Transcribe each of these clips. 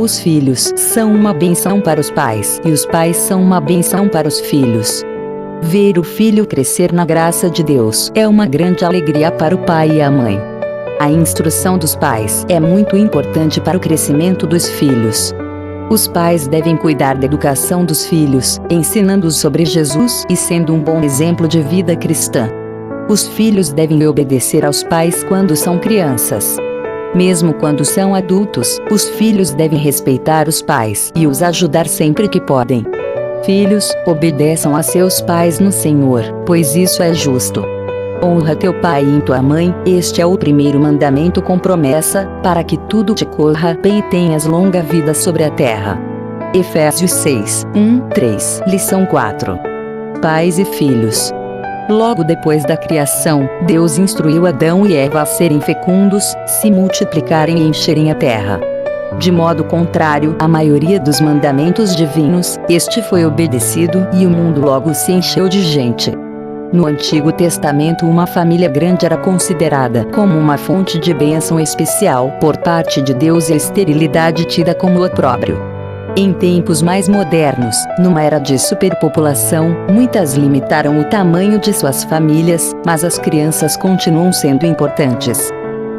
Os filhos são uma bênção para os pais e os pais são uma bênção para os filhos. Ver o filho crescer na graça de Deus é uma grande alegria para o pai e a mãe. A instrução dos pais é muito importante para o crescimento dos filhos. Os pais devem cuidar da educação dos filhos, ensinando-os sobre Jesus e sendo um bom exemplo de vida cristã. Os filhos devem obedecer aos pais quando são crianças. Mesmo quando são adultos, os filhos devem respeitar os pais e os ajudar sempre que podem. Filhos, obedeçam a seus pais no Senhor, pois isso é justo. Honra teu pai e tua mãe, este é o primeiro mandamento com promessa, para que tudo te corra bem e tenhas longa vida sobre a terra. Efésios 6, 3, lição 4. Pais e filhos. Logo depois da criação, Deus instruiu Adão e Eva a serem fecundos, se multiplicarem e encherem a terra. De modo contrário à maioria dos mandamentos divinos, este foi obedecido e o mundo logo se encheu de gente. No Antigo Testamento, uma família grande era considerada como uma fonte de bênção especial por parte de Deus e a esterilidade tida como opróbrio. Em tempos mais modernos, numa era de superpopulação, muitas limitaram o tamanho de suas famílias, mas as crianças continuam sendo importantes.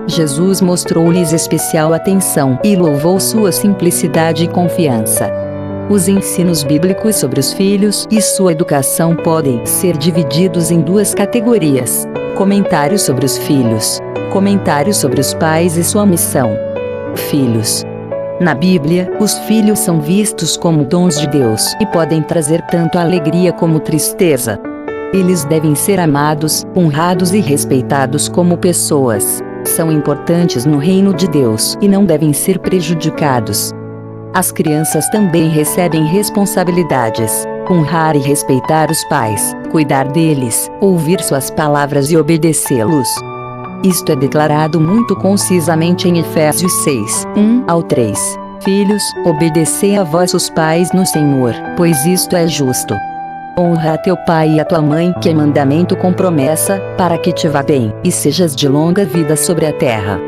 Jesus mostrou-lhes especial atenção e louvou sua simplicidade e confiança. Os ensinos bíblicos sobre os filhos e sua educação podem ser divididos em duas categorias: comentários sobre os filhos, comentários sobre os pais e sua missão. Filhos. Na Bíblia, os filhos são vistos como dons de Deus e podem trazer tanto alegria como tristeza. Eles devem ser amados, honrados e respeitados como pessoas. São importantes no reino de Deus e não devem ser prejudicados. As crianças também recebem responsabilidades: honrar e respeitar os pais, cuidar deles, ouvir suas palavras e obedecê-los. Isto é declarado muito concisamente em Efésios 6, 3. Filhos, obedecei a vossos pais no Senhor, pois isto é justo. Honra a teu pai e a tua mãe, que é mandamento com promessa, para que te vá bem, e sejas de longa vida sobre a terra.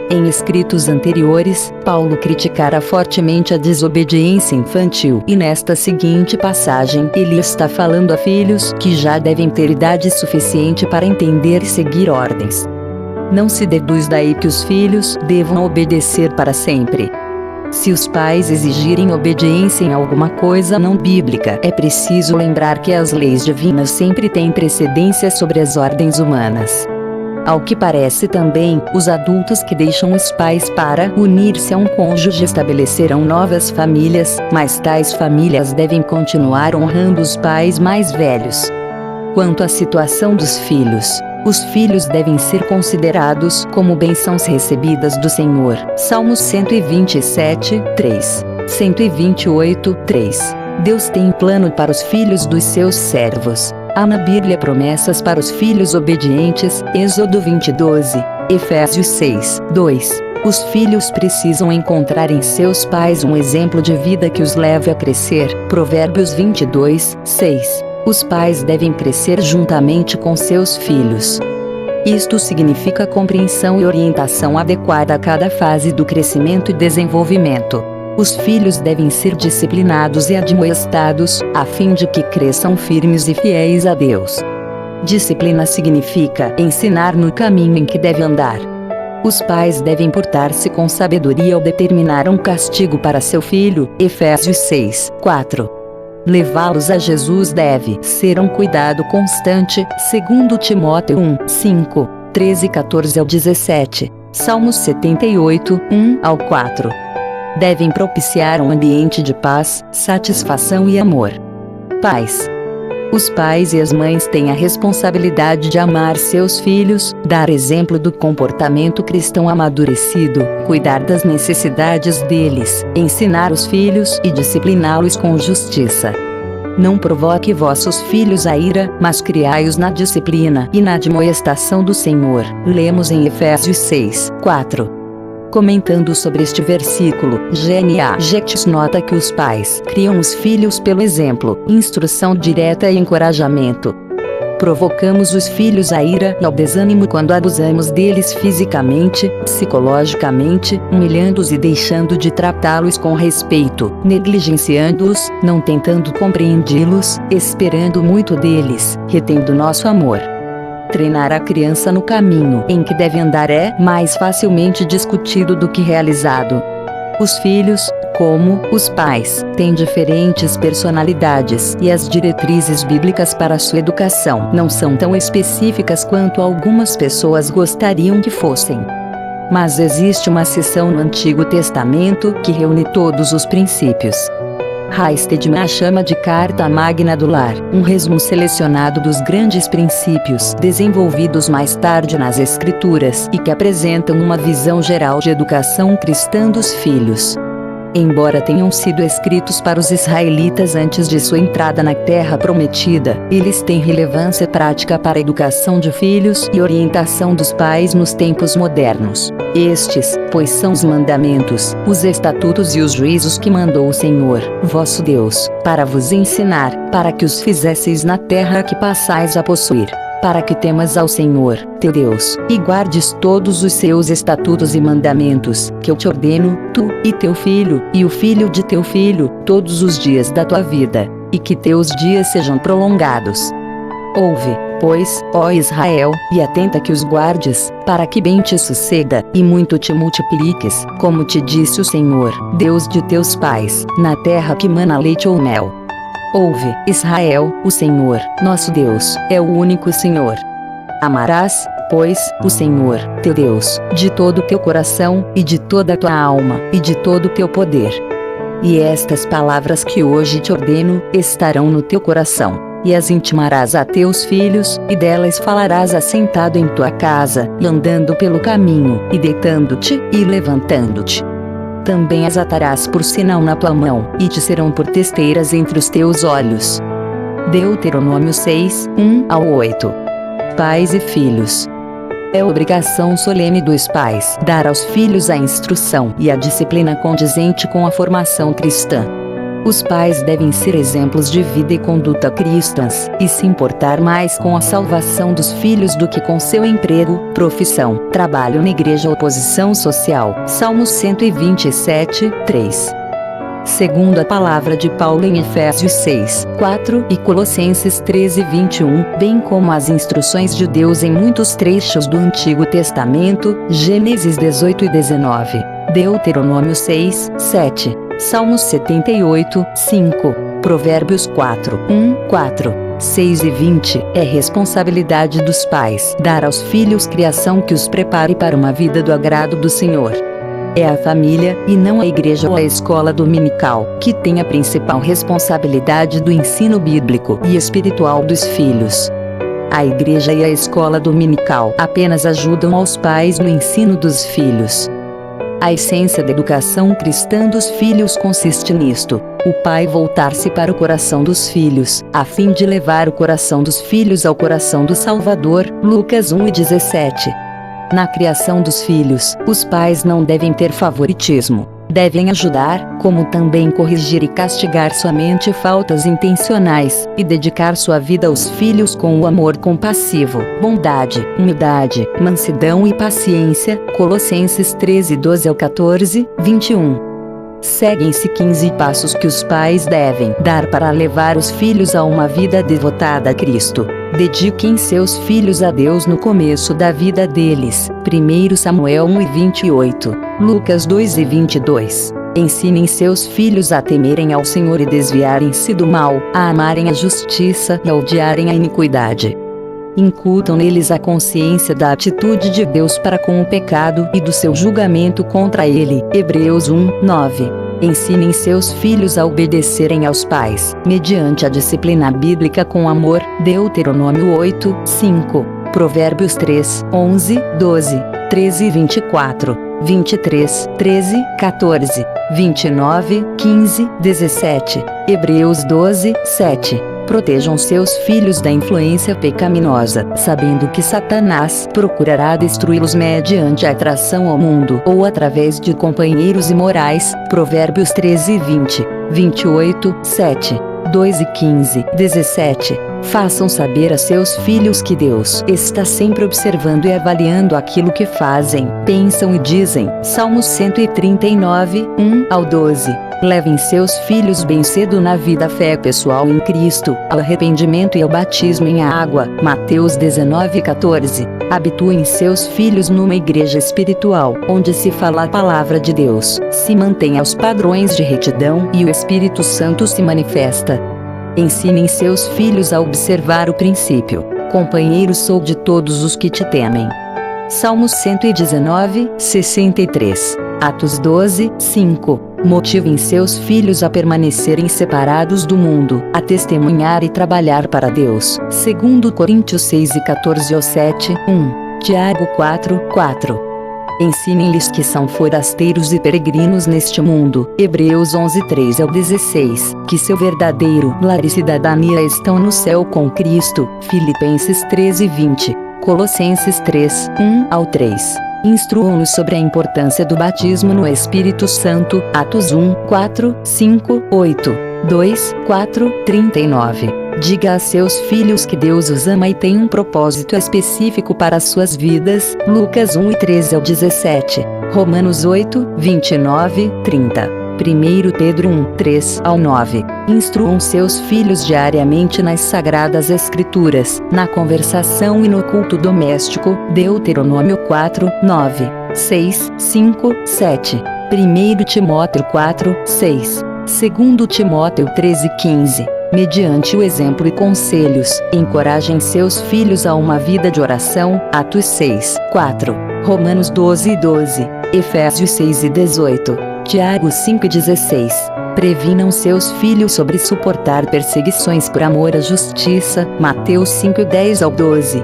Em escritos anteriores, Paulo criticara fortemente a desobediência infantil e nesta seguinte passagem ele está falando a filhos que já devem ter idade suficiente para entender e seguir ordens. Não se deduz daí que os filhos devam obedecer para sempre. Se os pais exigirem obediência em alguma coisa não bíblica, é preciso lembrar que as leis divinas sempre têm precedência sobre as ordens humanas. Ao que parece também, os adultos que deixam os pais para unir-se a um cônjuge estabelecerão novas famílias, mas tais famílias devem continuar honrando os pais mais velhos. Quanto à situação dos filhos, os filhos devem ser considerados como bênçãos recebidas do Senhor. Salmos 127, 3. 128, 3. Deus tem plano para os filhos dos seus servos. Há na Bíblia promessas para os filhos obedientes. Êxodo 20:12. Efésios 6, 2. Os filhos precisam encontrar em seus pais um exemplo de vida que os leve a crescer. Provérbios 22, 6. Os pais devem crescer juntamente com seus filhos. Isto significa compreensão e orientação adequada a cada fase do crescimento e desenvolvimento. Os filhos devem ser disciplinados e admoestados, a fim de que cresçam firmes e fiéis a Deus. Disciplina significa ensinar no caminho em que deve andar. Os pais devem portar-se com sabedoria ao determinar um castigo para seu filho. Efésios 6, 4. Levá-los a Jesus deve ser um cuidado constante, segundo Timóteo 1, 5, 13, 14 ao 17, Salmos 78, 1-4. Devem propiciar um ambiente de paz, satisfação e amor. Pais. Os pais e as mães têm a responsabilidade de amar seus filhos, dar exemplo do comportamento cristão amadurecido, cuidar das necessidades deles, ensinar os filhos e discipliná-los com justiça. Não provoque vossos filhos a ira, mas criai-os na disciplina e na admoestação do Senhor. Lemos em Efésios 6, 4. Comentando sobre este versículo, G.N.A. Getz nota que os pais criam os filhos pelo exemplo, instrução direta e encorajamento. Provocamos os filhos à ira e ao desânimo quando abusamos deles fisicamente, psicologicamente, humilhando-os e deixando de tratá-los com respeito, negligenciando-os, não tentando compreendê-los, esperando muito deles, retendo nosso amor. Treinar a criança no caminho em que deve andar é mais facilmente discutido do que realizado. Os filhos, como os pais, têm diferentes personalidades e as diretrizes bíblicas para sua educação não são tão específicas quanto algumas pessoas gostariam que fossem. Mas existe uma seção no Antigo Testamento que reúne todos os princípios. Stedman a chama de Carta Magna do Lar, um resumo selecionado dos grandes princípios desenvolvidos mais tarde nas Escrituras e que apresentam uma visão geral de educação cristã dos filhos. Embora tenham sido escritos para os israelitas antes de sua entrada na Terra Prometida, eles têm relevância prática para a educação de filhos e orientação dos pais nos tempos modernos. Estes, pois, são os mandamentos, os estatutos e os juízos que mandou o Senhor, vosso Deus, para vos ensinar, para que os fizesseis na terra que passais a possuir, para que temas ao Senhor, teu Deus, e guardes todos os seus estatutos e mandamentos, que eu te ordeno, tu, e teu filho, e o filho de teu filho, todos os dias da tua vida, e que teus dias sejam prolongados. Ouve, pois, ó Israel, e atenta que os guardes, para que bem te suceda, e muito te multipliques, como te disse o Senhor, Deus de teus pais, na terra que mana leite ou mel. Ouve, Israel, o Senhor, nosso Deus, é o único Senhor. Amarás, pois, o Senhor, teu Deus, de todo o teu coração, e de toda a tua alma, e de todo o teu poder. E estas palavras que hoje te ordeno, estarão no teu coração, e as intimarás a teus filhos, e delas falarás assentado em tua casa, e andando pelo caminho, e deitando-te, e levantando-te. Também as atarás por sinal na tua mão, e te serão por testeiras entre os teus olhos. Deuteronômio 6, 1-8. Pais e filhos. É obrigação solene dos pais dar aos filhos a instrução e a disciplina condizente com a formação cristã. Os pais devem ser exemplos de vida e conduta cristãs, e se importar mais com a salvação dos filhos do que com seu emprego, profissão, trabalho na igreja ou posição social. Salmos 127, 3. Segundo a palavra de Paulo em Efésios 6, 4 e Colossenses 13, 21, bem como as instruções de Deus em muitos trechos do Antigo Testamento, Gênesis 18 e 19, Deuteronômio 6, 7. Salmos 78, 5, Provérbios 4, 4, 6 e 20, é responsabilidade dos pais dar aos filhos criação que os prepare para uma vida do agrado do Senhor. É a família, e não a igreja ou a escola dominical, que tem a principal responsabilidade do ensino bíblico e espiritual dos filhos. A igreja e a escola dominical apenas ajudam aos pais no ensino dos filhos. A essência da educação cristã dos filhos consiste nisto: o pai voltar-se para o coração dos filhos, a fim de levar o coração dos filhos ao coração do Salvador. Lucas 1:17. Na criação dos filhos, os pais não devem ter favoritismo. Devem ajudar, como também corrigir e castigar somente faltas intencionais, e dedicar sua vida aos filhos com o amor compassivo, bondade, humildade, mansidão e paciência. Colossenses 13, 12-14, 21. Seguem-se 15 passos que os pais devem dar para levar os filhos a uma vida devotada a Cristo. Dediquem seus filhos a Deus no começo da vida deles. 1 Samuel 1:28, Lucas 2:22. Ensinem seus filhos a temerem ao Senhor e desviarem-se do mal, a amarem a justiça e a odiarem a iniquidade. Incutam neles a consciência da atitude de Deus para com o pecado e do seu julgamento contra ele. Hebreus 1:9. Ensinem seus filhos a obedecerem aos pais, mediante a disciplina bíblica com amor. Deuteronômio 8, 5, Provérbios 3, 11, 12, 13 e 24, 23, 13, 14, 29, 15, 17, Hebreus 12, 7. Protejam seus filhos da influência pecaminosa, sabendo que Satanás procurará destruí-los mediante a atração ao mundo ou através de companheiros imorais. Provérbios 13, 20, 28, 7, 2 e 15, 17. Façam saber a seus filhos que Deus está sempre observando e avaliando aquilo que fazem, pensam e dizem. Salmos 139, 1 ao 12. Levem seus filhos bem cedo na vida, fé pessoal em Cristo, ao arrependimento e ao batismo em água. Mateus 19:14. Habituem seus filhos numa igreja espiritual, onde se fala a palavra de Deus, se mantém aos padrões de retidão e o Espírito Santo se manifesta. Ensinem seus filhos a observar o princípio: companheiro sou de todos os que te temem. Salmos 119, 63. Atos 12, 5. Motivem seus filhos a permanecerem separados do mundo, a testemunhar e trabalhar para Deus. 2 Coríntios 6:14-7, 1. Tiago 4, 4. Ensinem-lhes que são forasteiros e peregrinos neste mundo. Hebreus 11:3-16. Que seu verdadeiro lar e cidadania estão no céu com Cristo. Filipenses 13:20. Colossenses 3, 1-3. Instruam-nos sobre a importância do batismo no Espírito Santo. Atos 1, 4, 5, 8, 2, 4, 39. Diga a seus filhos que Deus os ama e tem um propósito específico para suas vidas. Lucas 1:13-17. Romanos 8, 29, 30. 1 Pedro 1, 3-9. Instruam seus filhos diariamente nas Sagradas Escrituras, na conversação e no culto doméstico. Deuteronômio 4, 9, 6, 5, 7. 1 Timóteo 4, 6. 2 Timóteo 13, 15. Mediante o exemplo e conselhos, encorajem seus filhos a uma vida de oração. Atos 6, 4. Romanos 12, 12. Efésios 6, 18. Tiago 5:16. Previnam seus filhos sobre suportar perseguições por amor à justiça. Mateus 5:10-12.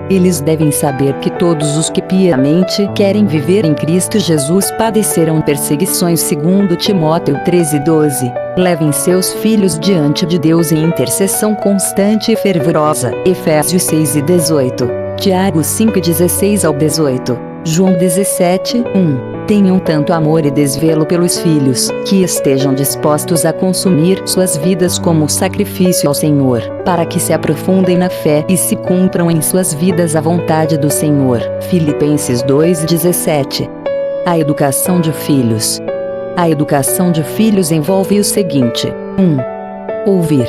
Eles devem saber que todos os que piamente querem viver em Cristo Jesus padecerão perseguições. 2 Timóteo 13:12. Levem seus filhos diante de Deus em intercessão constante e fervorosa. Efésios 6:18. Tiago 5:16-18. João 17, 1. Tenham tanto amor e desvelo pelos filhos, que estejam dispostos a consumir suas vidas como sacrifício ao Senhor, para que se aprofundem na fé e se cumpram em suas vidas a vontade do Senhor. Filipenses 2:17. A educação de filhos. A educação de filhos envolve o seguinte: 1. Ouvir.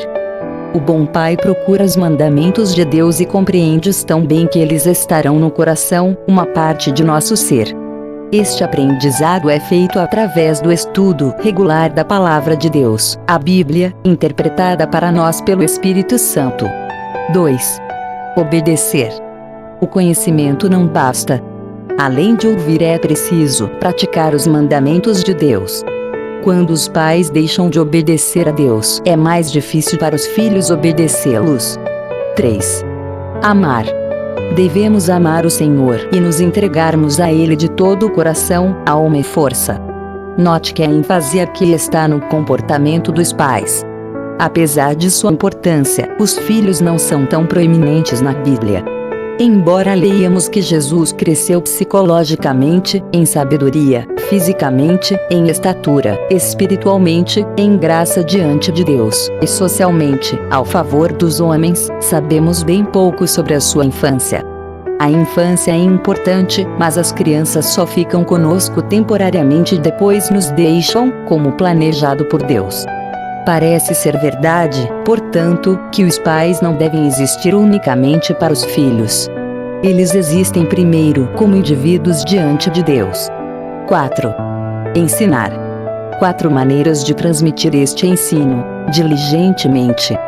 O bom pai procura os mandamentos de Deus e compreende-os tão bem que eles estarão no coração, uma parte de nosso ser. Este aprendizado é feito através do estudo regular da Palavra de Deus, a Bíblia, interpretada para nós pelo Espírito Santo. 2. Obedecer. O conhecimento não basta. Além de ouvir, é preciso praticar os mandamentos de Deus. Quando os pais deixam de obedecer a Deus, é mais difícil para os filhos obedecê-los. 3. Amar. Devemos amar o Senhor e nos entregarmos a Ele de todo o coração, alma e força. Note que a ênfase aqui está no comportamento dos pais. Apesar de sua importância, os filhos não são tão proeminentes na Bíblia. Embora leiamos que Jesus cresceu psicologicamente, em sabedoria, fisicamente, em estatura, espiritualmente, em graça diante de Deus, e socialmente, ao favor dos homens, sabemos bem pouco sobre a sua infância. A infância é importante, mas as crianças só ficam conosco temporariamente e depois nos deixam, como planejado por Deus. Parece ser verdade, portanto, que os pais não devem existir unicamente para os filhos. Eles existem primeiro como indivíduos diante de Deus. 4. Ensinar. 4 maneiras de transmitir este ensino, diligentemente.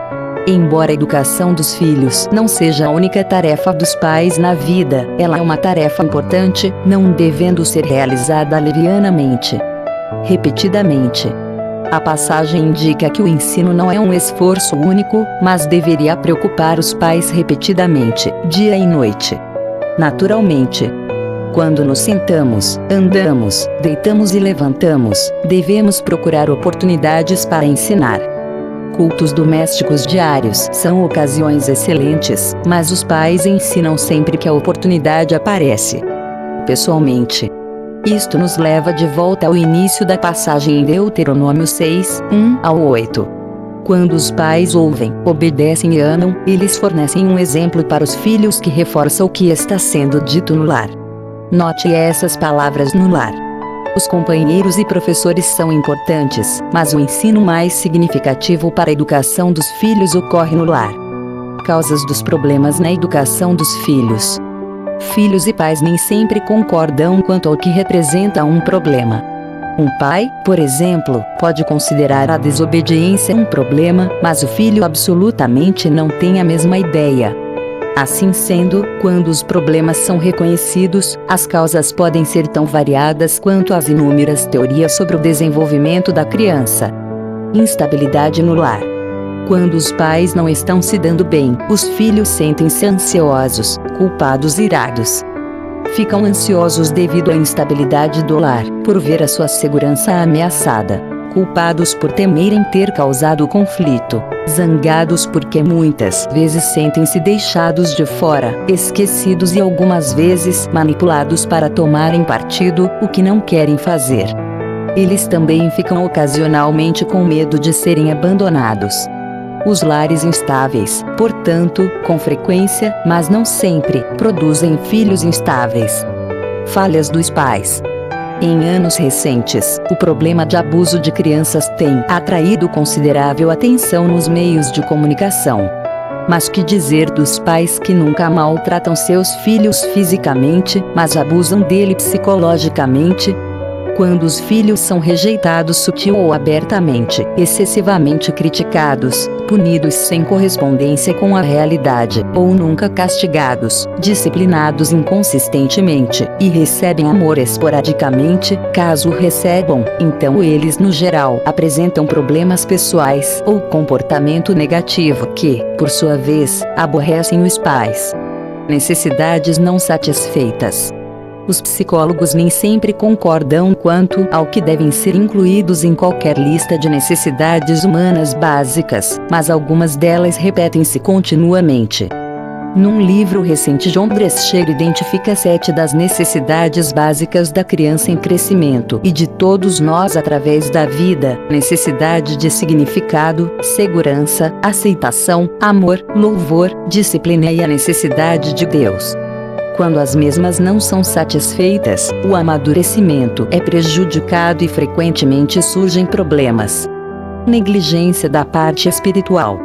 Embora a educação dos filhos não seja a única tarefa dos pais na vida, ela é uma tarefa importante, não devendo ser realizada levianamente. Repetidamente. A passagem indica que o ensino não é um esforço único, mas deveria preocupar os pais repetidamente, dia e noite. Naturalmente, quando nos sentamos, andamos, deitamos e levantamos, devemos procurar oportunidades para ensinar. Cultos domésticos diários são ocasiões excelentes, mas os pais ensinam sempre que a oportunidade aparece. Pessoalmente, isto nos leva de volta ao início da passagem em Deuteronômio 6, 1-8. Quando os pais ouvem, obedecem e amam, eles fornecem um exemplo para os filhos que reforça o que está sendo dito no lar. Note essas palavras no lar. Os companheiros e professores são importantes, mas o ensino mais significativo para a educação dos filhos ocorre no lar. Causas dos problemas na educação dos filhos. Filhos e pais nem sempre concordam quanto ao que representa um problema. Um pai, por exemplo, pode considerar a desobediência um problema, mas o filho absolutamente não tem a mesma ideia. Assim sendo, quando os problemas são reconhecidos, as causas podem ser tão variadas quanto as inúmeras teorias sobre o desenvolvimento da criança. Instabilidade no lar. Quando os pais não estão se dando bem, os filhos sentem-se ansiosos, culpados e irados. Ficam ansiosos devido à instabilidade do lar, por ver a sua segurança ameaçada, culpados por temerem ter causado o conflito, zangados porque muitas vezes sentem-se deixados de fora, esquecidos e algumas vezes manipulados para tomarem partido, o que não querem fazer. Eles também ficam ocasionalmente com medo de serem abandonados. Os lares instáveis, portanto, com frequência, mas não sempre, produzem filhos instáveis. Falhas dos pais. Em anos recentes, o problema de abuso de crianças tem atraído considerável atenção nos meios de comunicação. Mas que dizer dos pais que nunca maltratam seus filhos fisicamente, mas abusam dele psicologicamente? Quando os filhos são rejeitados sutil ou abertamente, excessivamente criticados, punidos sem correspondência com a realidade, ou nunca castigados, disciplinados inconsistentemente, e recebem amor esporadicamente, caso o recebam, então eles no geral apresentam problemas pessoais ou comportamento negativo que, por sua vez, aborrecem os pais. Necessidades não satisfeitas. Os psicólogos nem sempre concordam quanto ao que devem ser incluídos em qualquer lista de necessidades humanas básicas, mas algumas delas repetem-se continuamente. Num livro recente, John Drescher identifica 7 das necessidades básicas da criança em crescimento e de todos nós através da vida: necessidade de significado, segurança, aceitação, amor, louvor, disciplina e a necessidade de Deus. Quando as mesmas não são satisfeitas, o amadurecimento é prejudicado e frequentemente surgem problemas. Negligência da parte espiritual.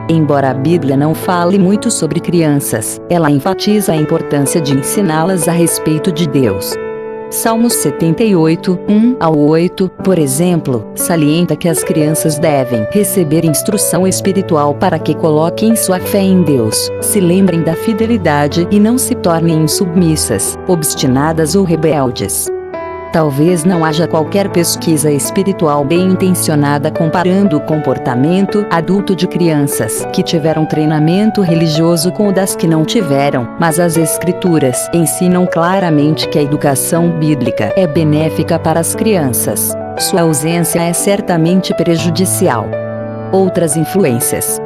Embora a Bíblia não fale muito sobre crianças, ela enfatiza a importância de ensiná-las a respeito de Deus. Salmos 78, 1-8, por exemplo, salienta que as crianças devem receber instrução espiritual para que coloquem sua fé em Deus, se lembrem da fidelidade e não se tornem insubmissas, obstinadas ou rebeldes. Talvez não haja qualquer pesquisa espiritual bem intencionada comparando o comportamento adulto de crianças que tiveram treinamento religioso com o das que não tiveram, mas as Escrituras ensinam claramente que a educação bíblica é benéfica para as crianças. Sua ausência é certamente prejudicial. Outras influências.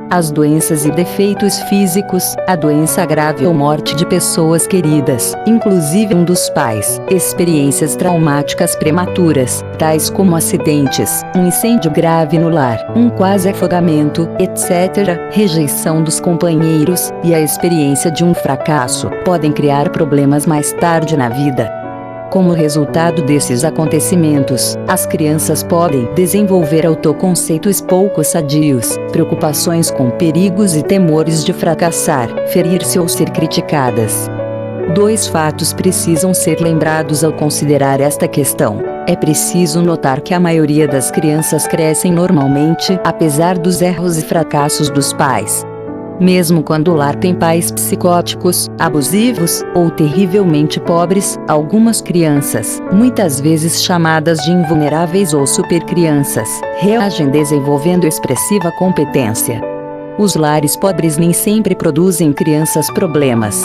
As doenças e defeitos físicos, a doença grave ou morte de pessoas queridas, inclusive um dos pais, experiências traumáticas prematuras, tais como acidentes, um incêndio grave no lar, um quase afogamento, etc., rejeição dos companheiros, e a experiência de um fracasso, podem criar problemas mais tarde na vida. Como resultado desses acontecimentos, as crianças podem desenvolver autoconceitos pouco sadios, preocupações com perigos e temores de fracassar, ferir-se ou ser criticadas. 2 fatos precisam ser lembrados ao considerar esta questão. É preciso notar que a maioria das crianças crescem normalmente, apesar dos erros e fracassos dos pais. Mesmo quando o lar tem pais psicóticos, abusivos, ou terrivelmente pobres, algumas crianças, muitas vezes chamadas de invulneráveis ou supercrianças, reagem desenvolvendo expressiva competência. Os lares pobres nem sempre produzem crianças problemas.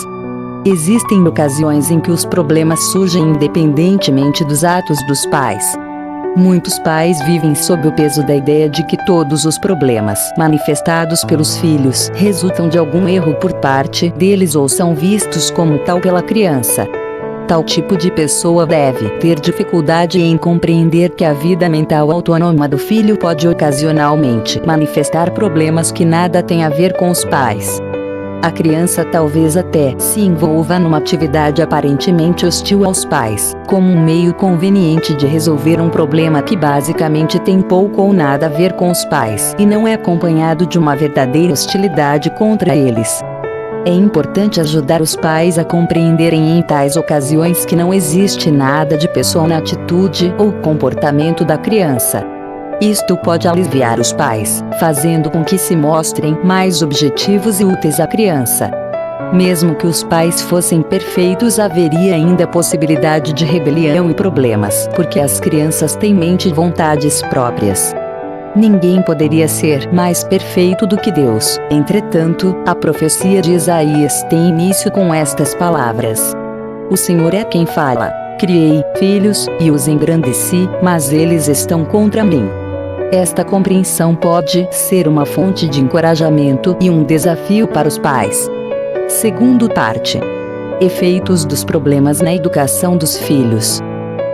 Existem ocasiões em que os problemas surgem independentemente dos atos dos pais. Muitos pais vivem sob o peso da ideia de que todos os problemas manifestados pelos filhos resultam de algum erro por parte deles ou são vistos como tal pela criança. Tal tipo de pessoa deve ter dificuldade em compreender que a vida mental autônoma do filho pode ocasionalmente manifestar problemas que nada têm a ver com os pais. A criança talvez até se envolva numa atividade aparentemente hostil aos pais, como um meio conveniente de resolver um problema que basicamente tem pouco ou nada a ver com os pais e não é acompanhado de uma verdadeira hostilidade contra eles. É importante ajudar os pais a compreenderem em tais ocasiões que não existe nada de pessoal na atitude ou comportamento da criança. Isto pode aliviar os pais, fazendo com que se mostrem mais objetivos e úteis à criança. Mesmo que os pais fossem perfeitos, haveria ainda a possibilidade de rebelião e problemas, porque as crianças têm mente e vontades próprias. Ninguém poderia ser mais perfeito do que Deus. Entretanto, a profecia de Isaías tem início com estas palavras: O Senhor é quem fala. Criei filhos, e os engrandeci, mas eles estão contra mim. Esta compreensão pode ser uma fonte de encorajamento e um desafio para os pais. Segunda parte: efeitos dos problemas na educação dos filhos.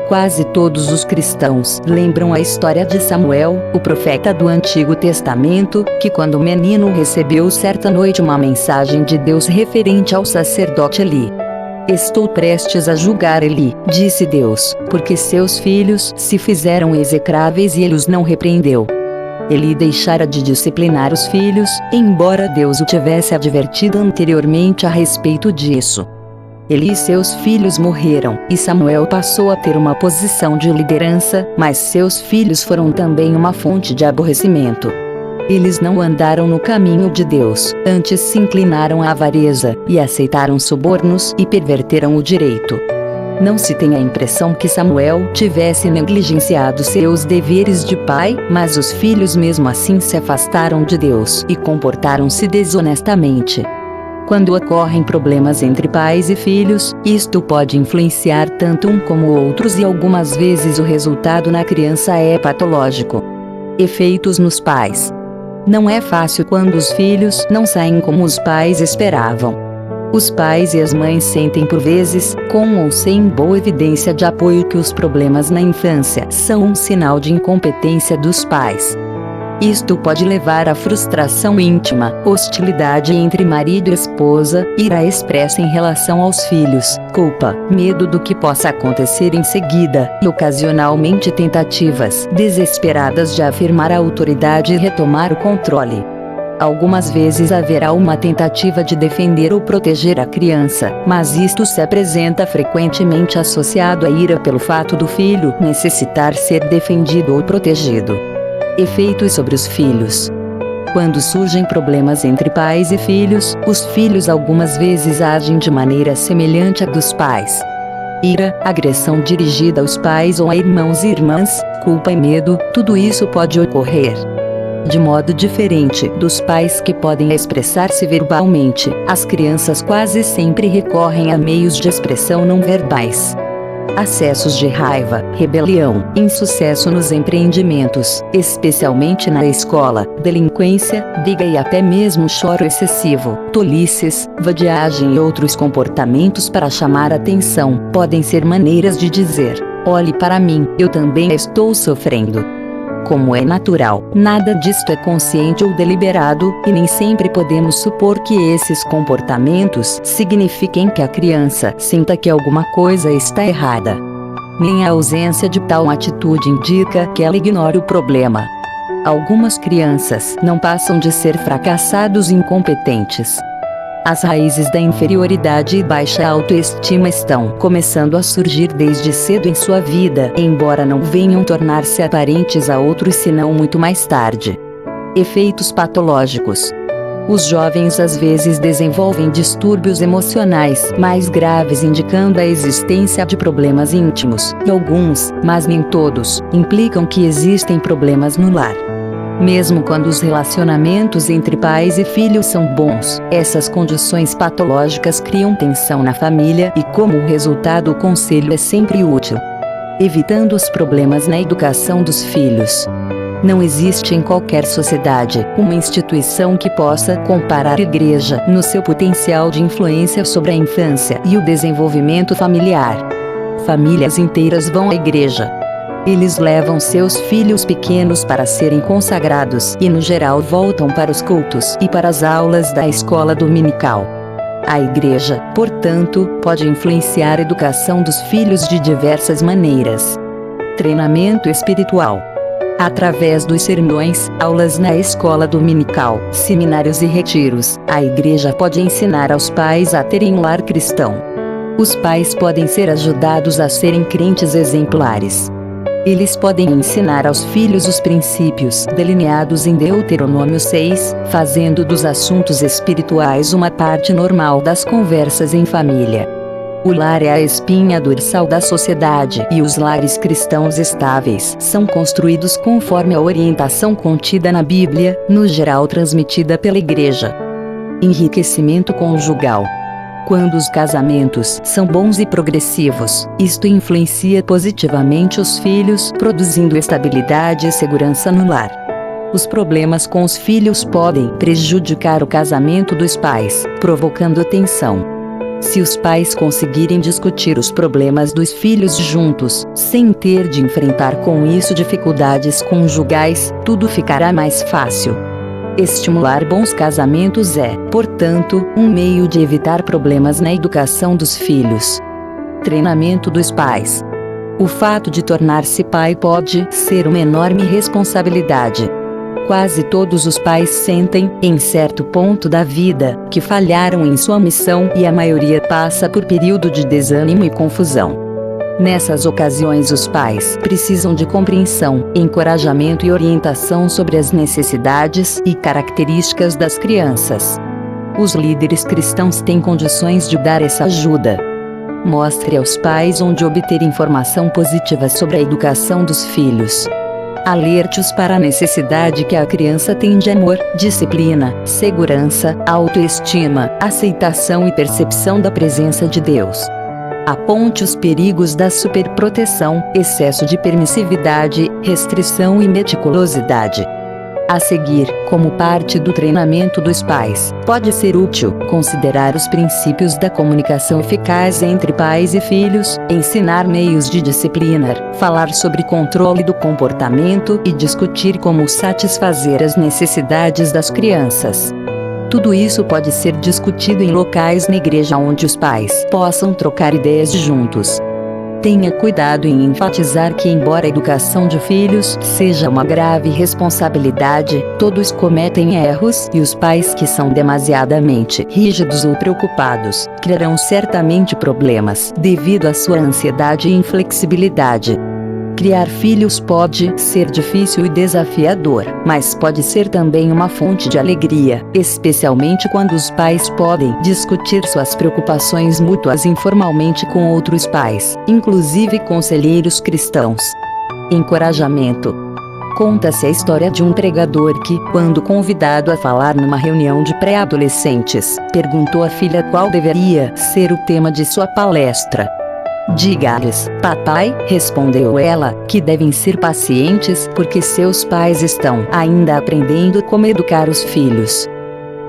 Quase todos os cristãos lembram a história de Samuel, o profeta do Antigo Testamento, que quando menino recebeu certa noite uma mensagem de Deus referente ao sacerdote Eli. Estou prestes a julgar Eli, disse Deus, porque seus filhos se fizeram execráveis e ele os não repreendeu. Eli deixara de disciplinar os filhos, embora Deus o tivesse advertido anteriormente a respeito disso. Eli e seus filhos morreram, e Samuel passou a ter uma posição de liderança, mas seus filhos foram também uma fonte de aborrecimento. Eles não andaram no caminho de Deus, antes se inclinaram à avareza, e aceitaram subornos e perverteram o direito. Não se tem a impressão que Samuel tivesse negligenciado seus deveres de pai, mas os filhos mesmo assim se afastaram de Deus e comportaram-se desonestamente. Quando ocorrem problemas entre pais e filhos, isto pode influenciar tanto um como outros e algumas vezes o resultado na criança é patológico. Efeitos nos pais. Não é fácil quando os filhos não saem como os pais esperavam. Os pais e as mães sentem por vezes, com ou sem boa evidência de apoio, que os problemas na infância são um sinal de incompetência dos pais. Isto pode levar à frustração íntima, hostilidade entre marido e esposa, ira expressa em relação aos filhos, culpa, medo do que possa acontecer em seguida, e ocasionalmente tentativas desesperadas de afirmar a autoridade e retomar o controle. Algumas vezes haverá uma tentativa de defender ou proteger a criança, mas isto se apresenta frequentemente associado à ira pelo fato do filho necessitar ser defendido ou protegido. Efeitos sobre os filhos. Quando surgem problemas entre pais e filhos, os filhos algumas vezes agem de maneira semelhante à dos pais. Ira, agressão dirigida aos pais ou a irmãos e irmãs, culpa e medo, tudo isso pode ocorrer. De modo diferente dos pais que podem expressar-se verbalmente, as crianças quase sempre recorrem a meios de expressão não verbais. Acessos de raiva, rebelião, insucesso nos empreendimentos, especialmente na escola, delinquência, briga e até mesmo choro excessivo, tolices, vadiagem e outros comportamentos para chamar atenção, podem ser maneiras de dizer: olhe para mim, eu também estou sofrendo. Como é natural, nada disto é consciente ou deliberado, e nem sempre podemos supor que esses comportamentos signifiquem que a criança sinta que alguma coisa está errada. Nem a ausência de tal atitude indica que ela ignore o problema. Algumas crianças não passam de ser fracassados e incompetentes. As raízes da inferioridade e baixa autoestima estão começando a surgir desde cedo em sua vida, embora não venham tornar-se aparentes a outros senão muito mais tarde. Efeitos patológicos. Os jovens às vezes desenvolvem distúrbios emocionais mais graves, indicando a existência de problemas íntimos, e alguns, mas nem todos, implicam que existem problemas no lar. Mesmo quando os relacionamentos entre pais e filhos são bons, essas condições patológicas criam tensão na família e, como resultado, o conselho é sempre útil. Evitando os problemas na educação dos filhos. Não existe em qualquer sociedade uma instituição que possa comparar a igreja no seu potencial de influência sobre a infância e o desenvolvimento familiar. Famílias inteiras vão à igreja. Eles levam seus filhos pequenos para serem consagrados e, no geral, voltam para os cultos e para as aulas da escola dominical. A igreja, portanto, pode influenciar a educação dos filhos de diversas maneiras. Treinamento espiritual. Através dos sermões, aulas na escola dominical, seminários e retiros, a igreja pode ensinar aos pais a terem um lar cristão. Os pais podem ser ajudados a serem crentes exemplares. Eles podem ensinar aos filhos os princípios delineados em Deuteronômio 6, fazendo dos assuntos espirituais uma parte normal das conversas em família. O lar é a espinha dorsal da sociedade e os lares cristãos estáveis são construídos conforme a orientação contida na Bíblia, no geral transmitida pela igreja. Enriquecimento conjugal. Quando os casamentos são bons e progressivos, isto influencia positivamente os filhos, produzindo estabilidade e segurança no lar. Os problemas com os filhos podem prejudicar o casamento dos pais, provocando tensão. Se os pais conseguirem discutir os problemas dos filhos juntos, sem ter de enfrentar com isso dificuldades conjugais, tudo ficará mais fácil. Estimular bons casamentos é, portanto, um meio de evitar problemas na educação dos filhos. Treinamento dos pais. O fato de tornar-se pai pode ser uma enorme responsabilidade. Quase todos os pais sentem, em certo ponto da vida, que falharam em sua missão e a maioria passa por período de desânimo e confusão. Nessas ocasiões, os pais precisam de compreensão, encorajamento e orientação sobre as necessidades e características das crianças. Os líderes cristãos têm condições de dar essa ajuda. Mostre aos pais onde obter informação positiva sobre a educação dos filhos. Alerte-os para a necessidade que a criança tem de amor, disciplina, segurança, autoestima, aceitação e percepção da presença de Deus. Aponte os perigos da superproteção, excesso de permissividade, restrição e meticulosidade. A seguir, como parte do treinamento dos pais, pode ser útil considerar os princípios da comunicação eficaz entre pais e filhos, ensinar meios de disciplinar, falar sobre controle do comportamento e discutir como satisfazer as necessidades das crianças. Tudo isso pode ser discutido em locais na igreja onde os pais possam trocar ideias juntos. Tenha cuidado em enfatizar que, embora a educação de filhos seja uma grave responsabilidade, todos cometem erros e os pais que são demasiadamente rígidos ou preocupados criarão certamente problemas devido à sua ansiedade e inflexibilidade. Criar filhos pode ser difícil e desafiador, mas pode ser também uma fonte de alegria, especialmente quando os pais podem discutir suas preocupações mútuas informalmente com outros pais, inclusive conselheiros cristãos. Encorajamento. Conta-se a história de um pregador que, quando convidado a falar numa reunião de pré-adolescentes, perguntou à filha qual deveria ser o tema de sua palestra. Diga-lhes, papai, respondeu ela, que devem ser pacientes porque seus pais estão ainda aprendendo como educar os filhos.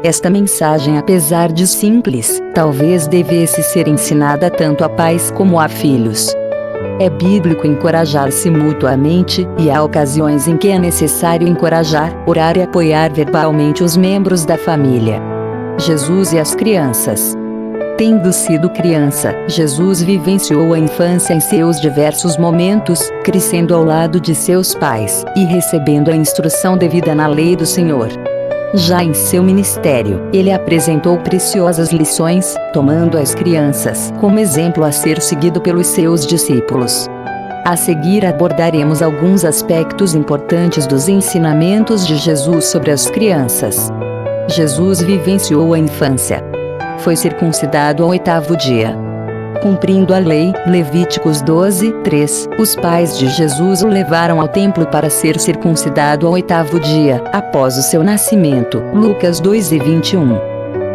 Esta mensagem, apesar de simples, talvez devesse ser ensinada tanto a pais como a filhos. É bíblico encorajar-se mutuamente, e há ocasiões em que é necessário encorajar, orar e apoiar verbalmente os membros da família. Jesus e as crianças. Tendo sido criança, Jesus vivenciou a infância em seus diversos momentos, crescendo ao lado de seus pais e recebendo a instrução devida na lei do Senhor. Já em seu ministério, ele apresentou preciosas lições, tomando as crianças como exemplo a ser seguido pelos seus discípulos. A seguir abordaremos alguns aspectos importantes dos ensinamentos de Jesus sobre as crianças. Jesus vivenciou a infância. Foi circuncidado ao 8º dia. Cumprindo a lei, Levíticos 12:3, os pais de Jesus o levaram ao templo para ser circuncidado ao 8º dia, após o seu nascimento, Lucas 2:21.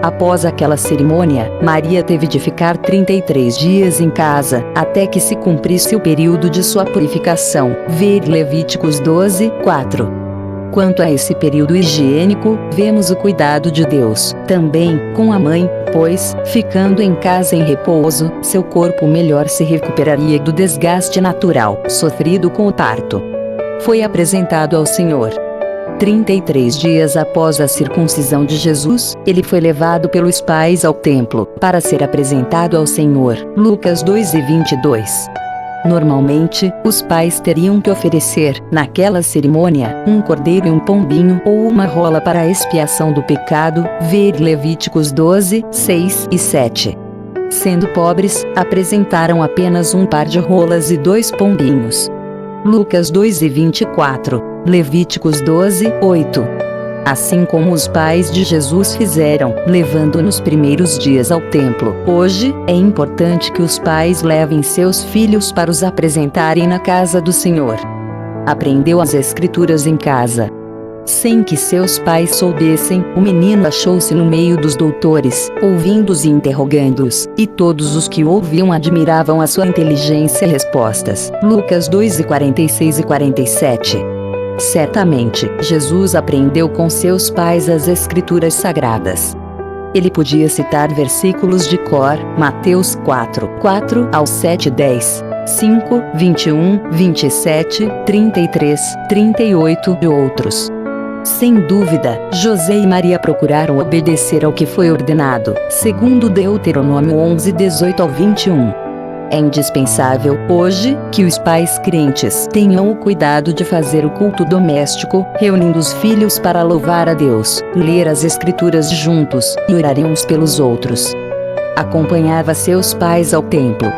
Após aquela cerimônia, Maria teve de ficar 33 dias em casa, até que se cumprisse o período de sua purificação, ver Levíticos 12:4. Quanto a esse período higiênico, vemos o cuidado de Deus, também, com a mãe, pois, ficando em casa em repouso, seu corpo melhor se recuperaria do desgaste natural, sofrido com o parto. Foi apresentado ao Senhor. 33 dias após a circuncisão de Jesus, ele foi levado pelos pais ao templo, para ser apresentado ao Senhor. Lucas 2:22. Normalmente, os pais teriam que oferecer, naquela cerimônia, um cordeiro e um pombinho ou uma rola para a expiação do pecado, ver Levíticos 12, 6 e 7. Sendo pobres, apresentaram apenas um par de rolas e 2 pombinhos. Lucas 2:24, Levíticos 12, 8. Assim como os pais de Jesus fizeram, levando nos primeiros dias ao templo. Hoje, é importante que os pais levem seus filhos para os apresentarem na casa do Senhor. Aprendeu as Escrituras em casa. Sem que seus pais soubessem, o menino achou-se no meio dos doutores, ouvindo-os e interrogando-os, e todos os que o ouviam admiravam a sua inteligência e respostas. Lucas 2:46 e 47. Certamente, Jesus aprendeu com seus pais as Escrituras Sagradas. Ele podia citar versículos de cor, Mateus 4, 4 ao 7, 10, 5, 21, 27, 33, 38 e outros. Sem dúvida, José e Maria procuraram obedecer ao que foi ordenado, segundo Deuteronômio 11, 18 ao 21. É indispensável, hoje, que os pais crentes tenham o cuidado de fazer o culto doméstico, reunindo os filhos para louvar a Deus, ler as Escrituras juntos e orarem uns pelos outros. Acompanhava seus pais ao templo.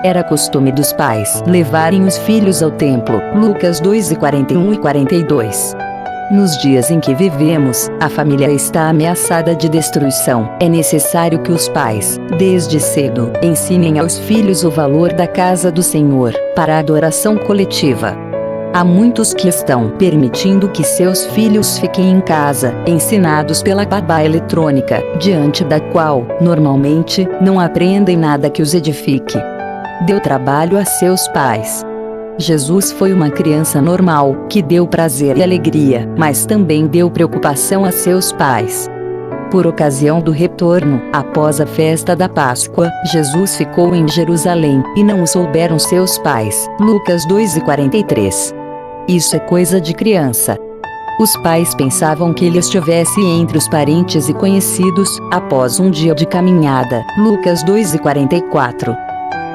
Era costume dos pais levarem os filhos ao templo. Lucas 2:41 e 42. Nos dias em que vivemos, a família está ameaçada de destruição. É necessário que os pais, desde cedo, ensinem aos filhos o valor da casa do Senhor, para a adoração coletiva. Há muitos que estão permitindo que seus filhos fiquem em casa, ensinados pela babá eletrônica, diante da qual, normalmente, não aprendem nada que os edifique. Deu trabalho a seus pais. Jesus foi uma criança normal, que deu prazer e alegria, mas também deu preocupação a seus pais. Por ocasião do retorno, após a festa da Páscoa, Jesus ficou em Jerusalém, e não o souberam seus pais. Lucas 2:43. Isso é coisa de criança. Os pais pensavam que ele estivesse entre os parentes e conhecidos, após um dia de caminhada. Lucas 2:44.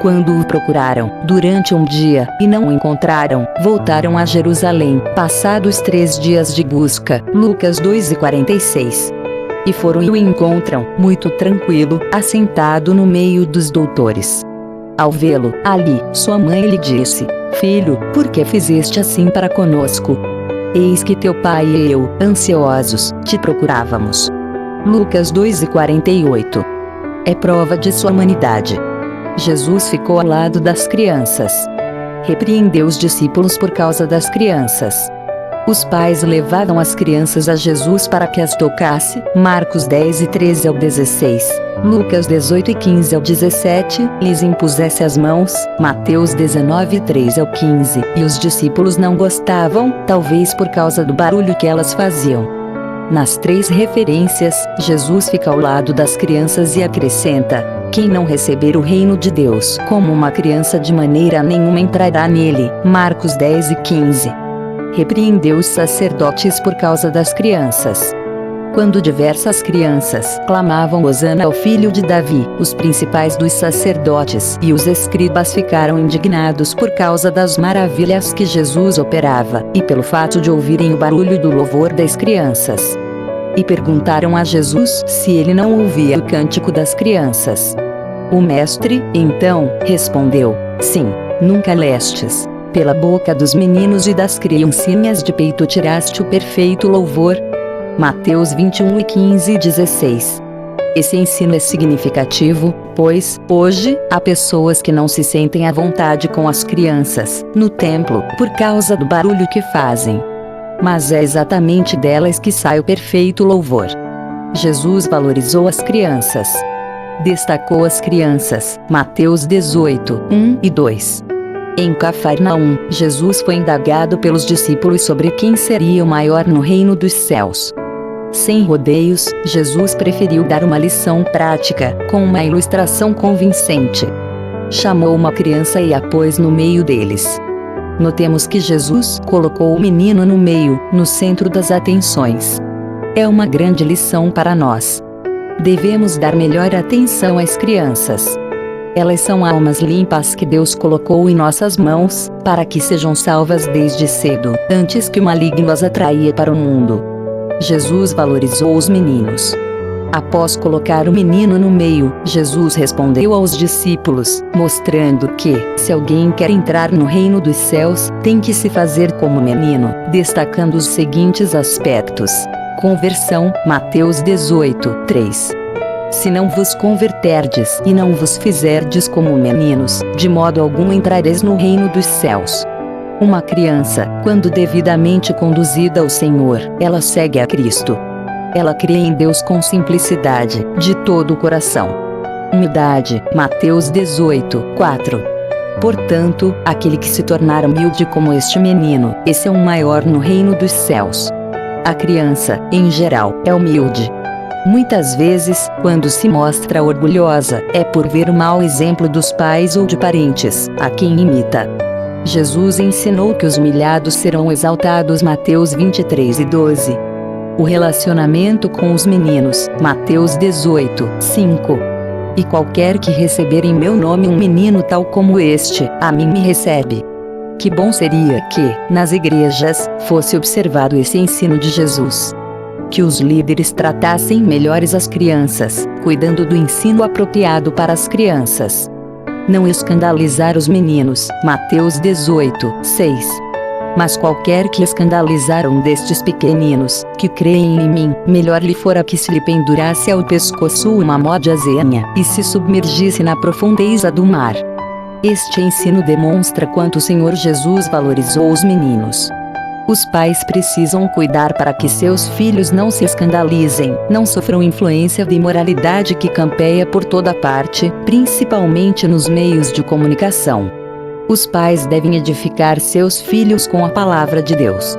Quando o procuraram, durante um dia, e não o encontraram, voltaram a Jerusalém, passados 3 dias de busca. Lucas 2:46. E foram e o encontram, muito tranquilo, assentado no meio dos doutores. Ao vê-lo, ali, sua mãe lhe disse: Filho, por que fizeste assim para conosco? Eis que teu pai e eu, ansiosos, te procurávamos. Lucas 2:48. É prova de sua humanidade. Jesus ficou ao lado das crianças. Repreendeu os discípulos por causa das crianças. Os pais levavam as crianças a Jesus para que as tocasse. Marcos 10:13 ao 16. Lucas 18:15 ao 17, lhes impusesse as mãos. Mateus 19:3 ao 15. E os discípulos não gostavam, talvez por causa do barulho que elas faziam. Nas 3 referências, Jesus fica ao lado das crianças e acrescenta: quem não receber o reino de Deus como uma criança de maneira nenhuma entrará nele. Marcos 10:15. Repreendeu os sacerdotes por causa das crianças. Quando diversas crianças clamavam Hosana ao filho de Davi, os principais dos sacerdotes e os escribas ficaram indignados por causa das maravilhas que Jesus operava, e pelo fato de ouvirem o barulho do louvor das crianças. E perguntaram a Jesus se ele não ouvia o cântico das crianças. O mestre, então, respondeu: Sim, nunca lestes. Pela boca dos meninos e das criancinhas de peito tiraste o perfeito louvor. Mateus 21:15 e 16. Esse ensino é significativo, pois, hoje, há pessoas que não se sentem à vontade com as crianças, no templo, por causa do barulho que fazem. Mas é exatamente delas que sai o perfeito louvor. Jesus valorizou as crianças. Destacou as crianças. Mateus 18:1 e 2. Em Cafarnaum, Jesus foi indagado pelos discípulos sobre quem seria o maior no reino dos céus. Sem rodeios, Jesus preferiu dar uma lição prática, com uma ilustração convincente. Chamou uma criança e a pôs no meio deles. Notemos que Jesus colocou o menino no meio, no centro das atenções. É uma grande lição para nós. Devemos dar melhor atenção às crianças. Elas são almas limpas que Deus colocou em nossas mãos, para que sejam salvas desde cedo, antes que o maligno as atraia para o mundo. Jesus valorizou os meninos. Após colocar o menino no meio, Jesus respondeu aos discípulos, mostrando que, se alguém quer entrar no reino dos céus, tem que se fazer como menino, destacando os seguintes aspectos. Conversão, Mateus 18:3. Se não vos converterdes e não vos fizerdes como meninos, de modo algum entrareis no reino dos céus. Uma criança, quando devidamente conduzida ao Senhor, ela segue a Cristo. Ela crê em Deus com simplicidade, de todo o coração. Humildade, Mateus 18:4. Portanto, aquele que se tornar humilde como este menino, esse é o maior no reino dos céus. A criança, em geral, é humilde. Muitas vezes, quando se mostra orgulhosa, é por ver o mau exemplo dos pais ou de parentes, a quem imita. Jesus ensinou que os humilhados serão exaltados, Mateus 23:12. O relacionamento com os meninos, Mateus 18:5. E qualquer que receber em meu nome um menino tal como este, a mim me recebe. Que bom seria que, nas igrejas, fosse observado esse ensino de Jesus. Que os líderes tratassem melhores as crianças, cuidando do ensino apropriado para as crianças. Não escandalizar os meninos, Mateus 18:6. Mas qualquer que escandalizar um destes pequeninos, que creem em mim, melhor lhe fora que se lhe pendurasse ao pescoço uma mó de azenha, e se submergisse na profundeza do mar. Este ensino demonstra quanto o Senhor Jesus valorizou os meninos. Os pais precisam cuidar para que seus filhos não se escandalizem, não sofram influência de imoralidade que campeia por toda parte, principalmente nos meios de comunicação. Os pais devem edificar seus filhos com a palavra de Deus.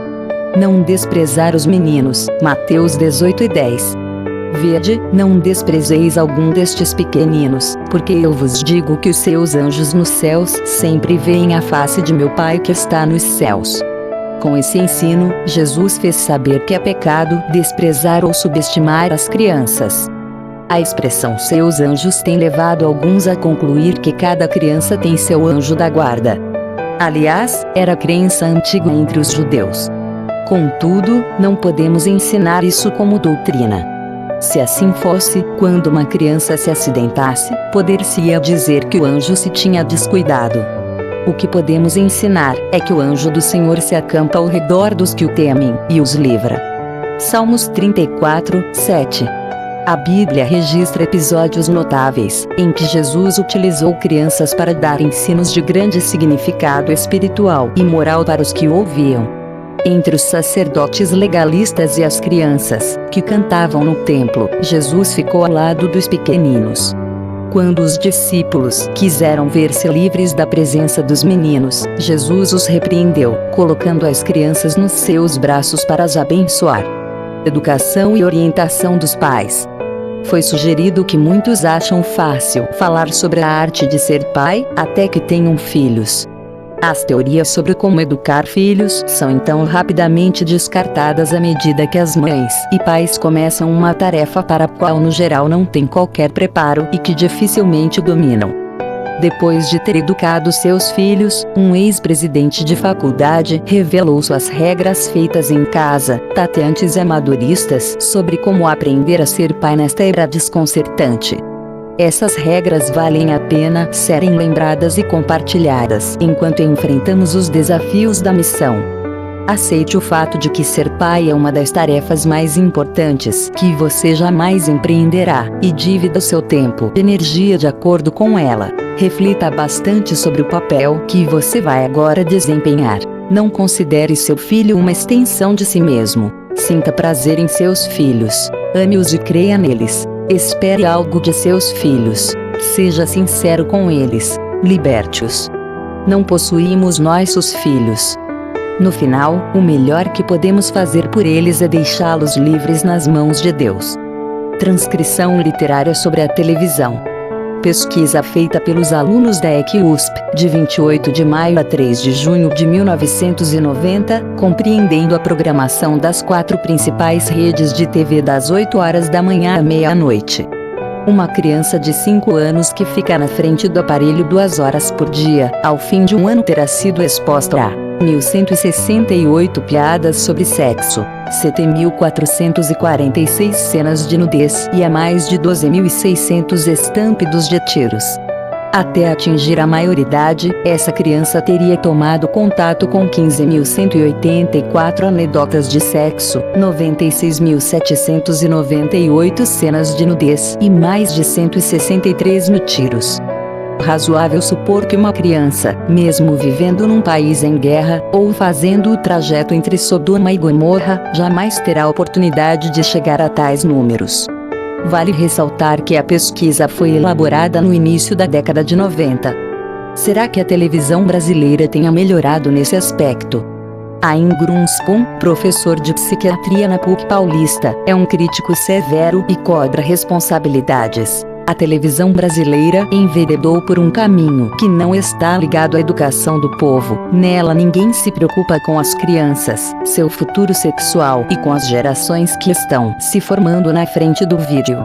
Não desprezar os meninos, Mateus 18:10. Vede, não desprezeis algum destes pequeninos, porque eu vos digo que os seus anjos nos céus sempre veem a face de meu Pai que está nos céus. Com esse ensino, Jesus fez saber que é pecado desprezar ou subestimar as crianças. A expressão seus anjos tem levado alguns a concluir que cada criança tem seu anjo da guarda. Aliás, era crença antiga entre os judeus. Contudo, não podemos ensinar isso como doutrina. Se assim fosse, quando uma criança se acidentasse, poder-se-ia dizer que o anjo se tinha descuidado. O que podemos ensinar é que o anjo do Senhor se acampa ao redor dos que o temem, e os livra. Salmos 34:7. A Bíblia registra episódios notáveis, em que Jesus utilizou crianças para dar ensinos de grande significado espiritual e moral para os que o ouviam. Entre os sacerdotes legalistas e as crianças, que cantavam no templo, Jesus ficou ao lado dos pequeninos. Quando os discípulos quiseram ver-se livres da presença dos meninos, Jesus os repreendeu, colocando as crianças nos seus braços para as abençoar. Educação e orientação dos pais. Foi sugerido que muitos acham fácil falar sobre a arte de ser pai, até que tenham filhos. As teorias sobre como educar filhos são então rapidamente descartadas à medida que as mães e pais começam uma tarefa para a qual no geral não têm qualquer preparo e que dificilmente dominam. Depois de ter educado seus filhos, um ex-presidente de faculdade revelou suas regras feitas em casa, tateantes e amadoristas, sobre como aprender a ser pai nesta era desconcertante. Essas regras valem a pena serem lembradas e compartilhadas enquanto enfrentamos os desafios da missão. Aceite o fato de que ser pai é uma das tarefas mais importantes que você jamais empreenderá, e divida o seu tempo e energia de acordo com ela. Reflita bastante sobre o papel que você vai agora desempenhar. Não considere seu filho uma extensão de si mesmo. Sinta prazer em seus filhos. Ame-os e creia neles. Espere algo de seus filhos. Seja sincero com eles. Liberte-os. não possuímos nossos filhos. No final, o melhor que podemos fazer por eles é deixá-los livres nas mãos de Deus. Transcrição literária sobre a televisão. Pesquisa feita pelos alunos da EC-USP, de 28 de maio a 3 de junho de 1990, compreendendo a programação das 4 principais redes de TV das 8 horas da manhã à meia-noite. Uma criança de 5 anos que fica na frente do aparelho 2 horas por dia, ao fim de um ano terá sido exposta a 1.168 piadas sobre sexo, 7.446 cenas de nudez e a mais de 12.600 estampidos de tiros. Até atingir a maioridade, essa criança teria tomado contato com 15.184 anedotas de sexo, 96.798 cenas de nudez e mais de 163 tiros. Razoável supor que uma criança, mesmo vivendo num país em guerra, ou fazendo o trajeto entre Sodoma e Gomorra, jamais terá a oportunidade de chegar a tais números. Vale ressaltar que a pesquisa foi elaborada no início da década de 90. Será que a televisão brasileira tenha melhorado nesse aspecto? Ayn Grunspan, professor de psiquiatria na PUC Paulista, é um crítico severo e cobra responsabilidades. A televisão brasileira enveredou por um caminho que não está ligado à educação do povo. Nela ninguém se preocupa com as crianças, seu futuro sexual e com as gerações que estão se formando na frente do vídeo.